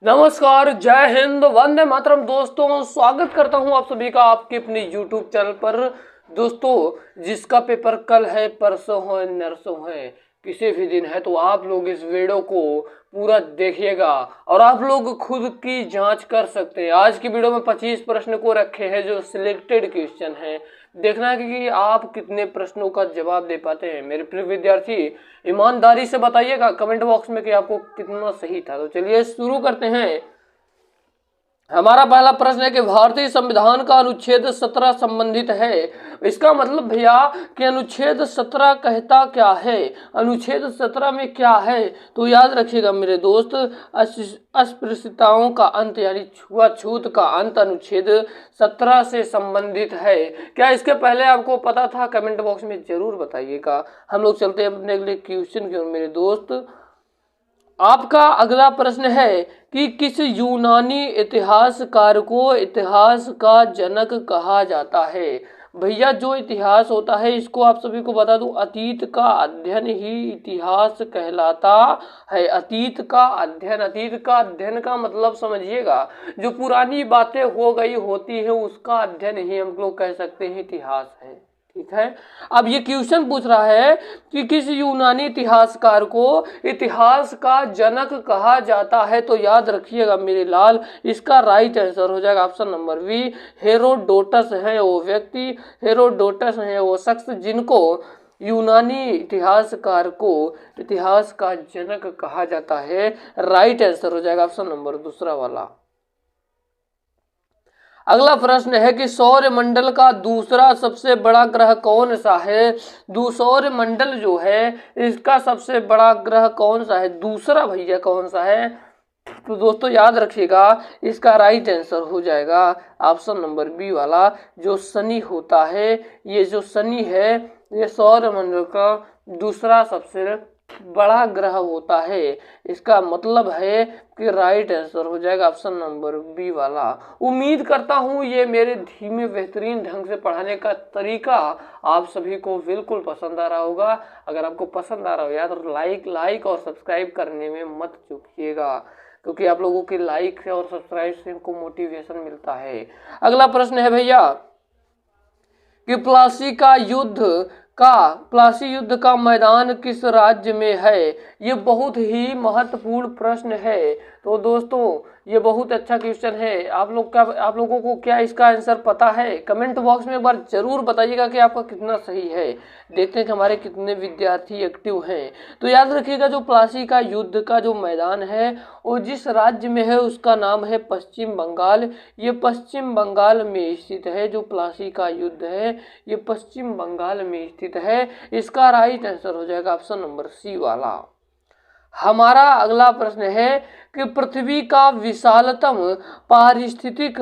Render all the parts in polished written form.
नमस्कार, जय हिंद, वंदे मातरम। दोस्तों, स्वागत करता हूं आप सभी का आपके अपने यूट्यूब चैनल पर। दोस्तों, जिसका पेपर कल है, परसों है, नरसों है, किसी भी दिन है, तो आप लोग इस वीडियो को पूरा देखिएगा और आप लोग खुद की जांच कर सकते हैं। आज की वीडियो में 25 प्रश्न को रखे हैं जो सिलेक्टेड क्वेश्चन हैं। देखना है कि आप कितने प्रश्नों का जवाब दे पाते हैं। मेरे प्रिय विद्यार्थी, ईमानदारी से बताइएगा कमेंट बॉक्स में कि आपको कितना सही था। तो चलिए शुरू करते हैं। हमारा पहला प्रश्न है कि भारतीय संविधान का अनुच्छेद 17 संबंधित है। इसका मतलब भैया कि अनुच्छेद 17 कहता क्या है, अनुच्छेद 17 में क्या है। तो याद रखिएगा मेरे दोस्त, अस्पृश्यताओं का अंत यानी छुआछूत का अंत अनुच्छेद 17 से संबंधित है। क्या इसके पहले आपको पता था? कमेंट बॉक्स में जरूर बताइएगा। हम लोग चलते हैं अपने अगले क्वेश्चन की ओर मेरे दोस्त। आपका अगला प्रश्न है कि किस यूनानी इतिहासकार को इतिहास का जनक कहा जाता है। भैया, जो इतिहास होता है, इसको आप सभी को बता दूं, अतीत का अध्ययन ही इतिहास कहलाता है। अतीत का अध्ययन का मतलब समझिएगा, जो पुरानी बातें हो गई होती है उसका अध्ययन ही हम लोग कह सकते हैं इतिहास है। ठीक है। अब ये क्वेश्चन पूछ रहा है कि किस यूनानी इतिहासकार को इतिहास का जनक कहा जाता है। तो याद रखिएगा मेरे लाल, इसका राइट आंसर हो जाएगा ऑप्शन नंबर बी, हेरोडोटस है वो व्यक्ति, हेरोडोटस है वो शख्स जिनको यूनानी इतिहासकार को इतिहास का जनक कहा जाता है। राइट आंसर हो जाएगा ऑप्शन नंबर दूसरा वाला। अगला प्रश्न है कि सौर मंडल का दूसरा सबसे बड़ा ग्रह कौन सा है। सौर मंडल जो है इसका सबसे बड़ा ग्रह कौन सा है, दूसरा भैया कौन सा है। तो दोस्तों याद रखिएगा, इसका राइट आंसर हो जाएगा ऑप्शन नंबर बी वाला, जो शनि होता है। ये जो शनि है ये सौर मंडल का दूसरा सबसे बड़ा ग्रह होता है। इसका मतलब है कि राइट आंसर हो जाएगा ऑप्शन नंबर बी वाला। उम्मीद करता हूं ये मेरे धीमे बेहतरीन ढंग से पढ़ाने का तरीका आप सभी को बिल्कुल पसंद आ रहा होगा। अगर आपको पसंद आ रहा हो यार तो लाइक और सब्सक्राइब करने में मत चूकिएगा, क्योंकि आप लोगों के लाइक और सब्सक्राइब से हमको मोटिवेशन मिलता है। अगला प्रश्न है भैया कि प्लासी युद्ध का मैदान किस राज्य में है। ये बहुत ही महत्वपूर्ण प्रश्न है। तो दोस्तों ये बहुत अच्छा क्वेश्चन है। आप लोगों को क्या इसका आंसर पता है? कमेंट बॉक्स में एक बार जरूर बताइएगा कि आपका कितना सही है। देखते हैं कि हमारे कितने विद्यार्थी एक्टिव हैं। तो याद रखिएगा, जो प्लासी का युद्ध का जो मैदान है वो जिस राज्य में है उसका नाम है पश्चिम बंगाल। ये पश्चिम बंगाल में स्थित है। जो प्लासी का युद्ध है ये पश्चिम बंगाल में स्थित है। इसका राइट आंसर हो जाएगा ऑप्शन नंबर सी वाला। हमारा अगला प्रश्न है कि पृथ्वी का विशालतम पारिस्थितिक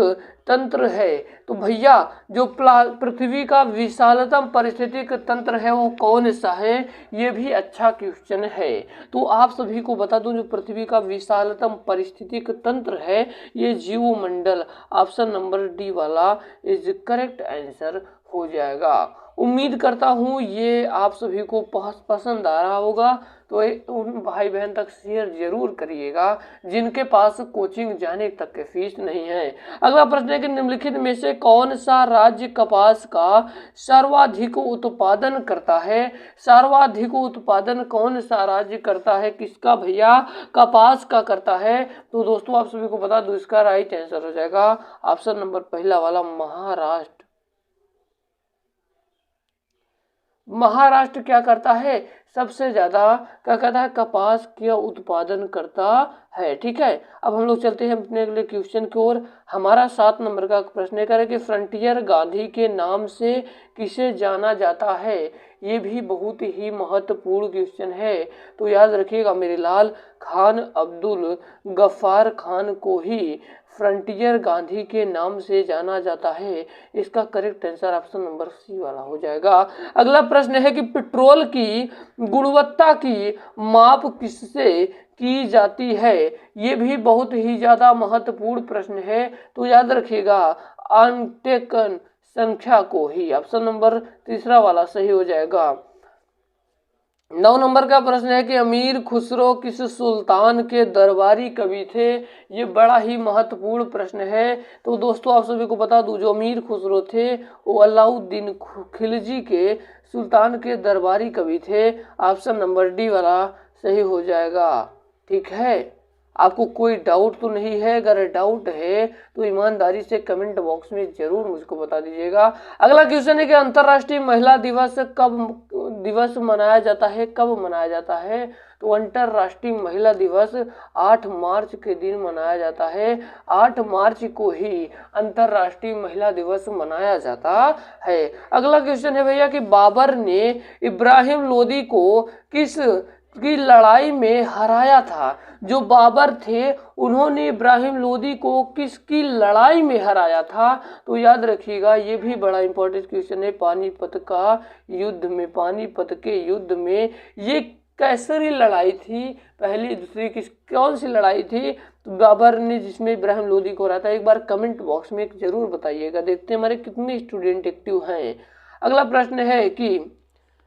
तंत्र है। तो भैया जो पृथ्वी का विशालतम पारिस्थितिक तंत्र है वो कौन सा है? ये भी अच्छा क्वेश्चन है। तो आप सभी को बता दूं, जो पृथ्वी का विशालतम पारिस्थितिक तंत्र है ये जीवमंडल, ऑप्शन नंबर डी वाला इज करेक्ट आंसर हो जाएगा। उम्मीद करता हूँ ये आप सभी को पसंद आ रहा होगा। तो उन भाई बहन तक शेयर जरूर करिएगा जिनके पास कोचिंग जाने तक के फीस नहीं है। अगला प्रश्न है कि निम्नलिखित में से कौन सा राज्य कपास का सर्वाधिक उत्पादन करता है। सर्वाधिक उत्पादन कौन सा राज्य करता है? किसका भैया? कपास का करता है। तो दोस्तों आप सभी को बता दूं, इसका राइट आंसर हो जाएगा ऑप्शन नंबर पहला वाला, महाराष्ट्र। महाराष्ट्र क्या करता है? सबसे ज्यादा क्या कहता है, कपास का उत्पादन करता है। ठीक है। अब हम लोग चलते हैं अपने अगले क्वेश्चन की ओर। हमारा 7 नंबर का प्रश्न है कि फ्रंटियर गांधी के नाम से किसे जाना जाता है। ये भी बहुत ही महत्वपूर्ण क्वेश्चन है। तो याद रखिएगा मेरे लाल, खान अब्दुल गफ्फार खान को ही फ्रंटियर गांधी के नाम से जाना जाता है। इसका correct answer option number C वाला हो जाएगा। अगला प्रश्न है कि पेट्रोल की गुणवत्ता की माप किससे की जाती है। ये भी बहुत ही ज्यादा महत्वपूर्ण प्रश्न है। तो याद रखिएगा, अंकेतन संख्या को ही, ऑप्शन नंबर तीसरा वाला सही हो जाएगा। 9 नंबर का प्रश्न है कि अमीर खुसरो किस सुल्तान के दरबारी कवि थे। ये बड़ा ही महत्वपूर्ण प्रश्न है। तो दोस्तों आप सभी को बता दूं, जो अमीर खुसरो थे वो अलाउद्दीन खिलजी के सुल्तान के दरबारी कवि थे। ऑप्शन नंबर डी वाला सही हो जाएगा। ठीक है, आपको कोई डाउट तो नहीं है? अगर डाउट है तो ईमानदारी से कमेंट बॉक्स में जरूर मुझको बता दीजिएगा। अगला क्वेश्चन है कि अंतर्राष्ट्रीय महिला दिवस कब मनाया जाता है? कब मनाया जाता है? तो अंतर्राष्ट्रीय महिला दिवस 8 मार्च के दिन मनाया जाता है। 8 मार्च को ही अंतर्राष्ट्रीय महिला दिवस मनाया जाता है। अगला क्वेश्चन है भैया कि बाबर ने इब्राहिम लोदी को किस की लड़ाई में हराया था? जो बाबर थे उन्होंने इब्राहिम लोदी को किसकी लड़ाई में हराया था? तो याद रखिएगा, ये भी बड़ा इंपॉर्टेंट क्वेश्चन है। पानीपत का युद्ध में, पानीपत के युद्ध में ये कैसरी लड़ाई थी, पहली दूसरी कौन सी लड़ाई थी तो बाबर ने जिसमें इब्राहिम लोदी को हराया था? एक बार कमेंट बॉक्स में जरूर बताइएगा। देखते हैं हमारे कितने स्टूडेंट एक्टिव हैं। अगला प्रश्न है कि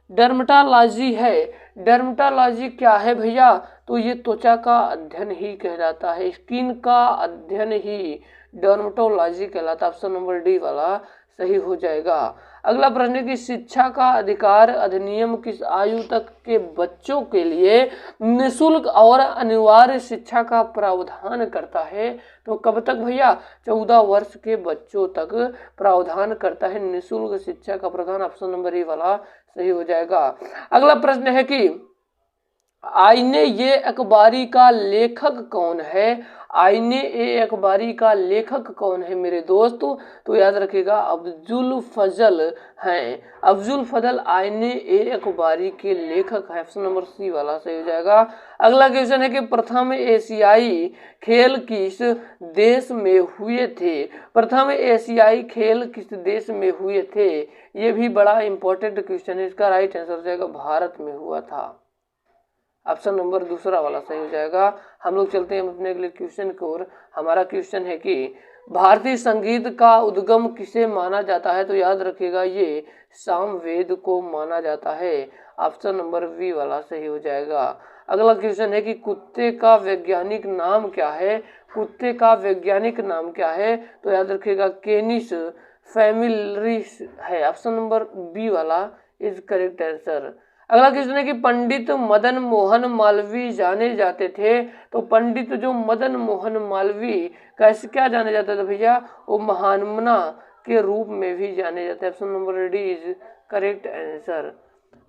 डर्मेटोलॉजी है। डर्मेटोलॉजी क्या है भैया? तो ये त्वचा का अध्ययन ही कहलाता है, स्किन का अध्ययन ही डर्मेटोलॉजी कहलाता है। ऑप्शन नंबर डी वाला सही हो जाएगा। अगला प्रश्न है कि शिक्षा का अधिकार अधिनियम किस आयु तक के बच्चों के लिए निःशुल्क और अनिवार्य शिक्षा का प्रावधान करता है? तो कब तक भैया? 14 वर्ष के बच्चों तक प्रावधान करता है निःशुल्क शिक्षा का प्रावधान। ऑप्शन नंबर ए वाला सही हो जाएगा। अगला प्रश्न है कि आईने ये अखबारी का लेखक कौन है? आईने ए अखबारी का लेखक कौन है मेरे दोस्तों? तो याद रखिएगा, अफजुल फजल हैं। अफजुल फजल आईने ए अखबारी के लेखक है। ऑप्शन नंबर सी वाला सही हो जाएगा। अगला क्वेश्चन है कि प्रथम एशियाई खेल किस देश में हुए थे? प्रथम एशियाई खेल किस देश में हुए थे? ये भी बड़ा इंपॉर्टेंट क्वेश्चन है। इसका राइट आंसर हो जाएगा भारत में हुआ था। ऑप्शन नंबर दूसरा वाला सही हो जाएगा। हम लोग चलते हैं अपने अगले क्वेश्चन की ओर। हमारा क्वेश्चन है कि भारतीय संगीत का उद्गम किसे माना जाता है? तो याद रखिएगा, ये सामवेद को माना जाता है। ऑप्शन नंबर बी वाला सही हो जाएगा। अगला क्वेश्चन है कि कुत्ते का वैज्ञानिक नाम क्या है? कुत्ते का वैज्ञानिक नाम क्या है? तो याद रखिएगा, केनिस फैमिलिस है। ऑप्शन नंबर बी वाला इज करेक्ट आंसर। अगला क्वेश्चन है कि पंडित मदन मोहन मालवीय जाने जाते थे। तो पंडित जो मदन मोहन मालवीय कैसे क्या जाने जाते थे भैया? वो महामना के रूप में भी जाने जाते हैं। Option number D is correct answer.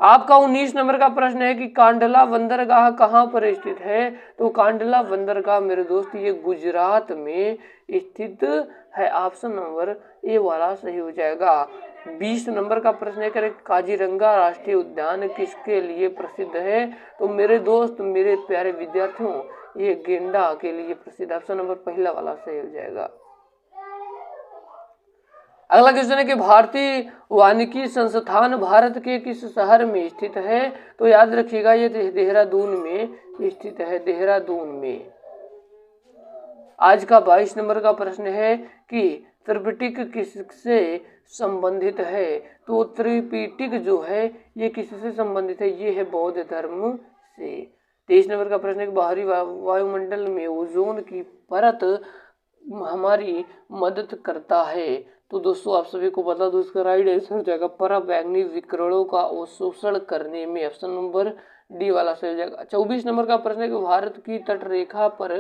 आपका 19 नंबर का प्रश्न है कि कांडला बंदरगाह कहाँ पर स्थित है? तो कांडला बंदरगाह मेरे दोस्त ये गुजरात में स्थित है। ऑप्शन नंबर ए वाला सही हो जाएगा। 20 नंबर का प्रश्न है कि काजीरंगा राष्ट्रीय उद्यान किसके लिए प्रसिद्ध है? तो मेरे दोस्त, मेरे प्यारे विद्यार्थियों, ये गेंडा के लिए प्रसिद्ध। ऑप्शन नंबर पहला वाला सही हो जाएगा। अगला क्वेश्चन है कि भारतीय वानिकी संस्थान भारत के किस शहर में स्थित है? तो याद रखिएगा, ये देहरादून में स्थित है, देहरादून में। आज का 22 नंबर का प्रश्न है कि त्रिपिटक किससे संबंधित है? तो त्रिपिटक जो है ये किससे संबंधित है? ये है बौद्ध धर्म से। 23 नंबर का प्रश्न है कि बाहरी वायुमंडल में ओजोन की परत हमारी मदद करता है। तो दोस्तों आप सभी को बता दो, इसका राइट आंसर हो जाएगा पराबैंगनी विकिरणों का अवशोषण करने में। ऑप्शन नंबर डी वाला सही हो जाएगा। 24 नंबर का प्रश्न है कि भारत की तटरेखा पर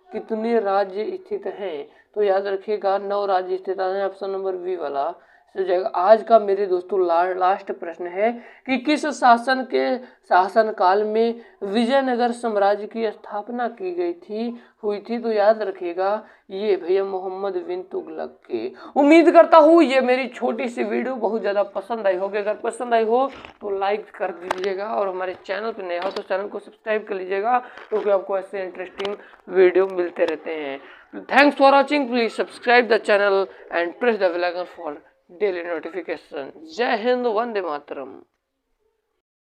कितने राज्य स्थित हैं? तो याद रखिएगा 9 राज्य स्थित हैं। ऑप्शन नंबर बी वाला हो जाएगा। आज का मेरे दोस्तों लास्ट प्रश्न है कि किस शासन के शासनकाल में विजयनगर साम्राज्य की स्थापना की गई थी हुई थी? तो याद रखिएगा, ये भैया मोहम्मद बिन तुगलक के। उम्मीद करता हूँ ये मेरी छोटी सी वीडियो बहुत ज़्यादा पसंद आई होगी। अगर पसंद आई हो तो लाइक कर दीजिएगा और हमारे चैनल पर नया हो तो चैनल को सब्सक्राइब कर लीजिएगा, क्योंकि आपको ऐसे इंटरेस्टिंग वीडियो मिलते रहते हैं। Thanks for watching. Please subscribe the channel and press the bell icon for daily notification. जय हिंद, वंदे मातरम।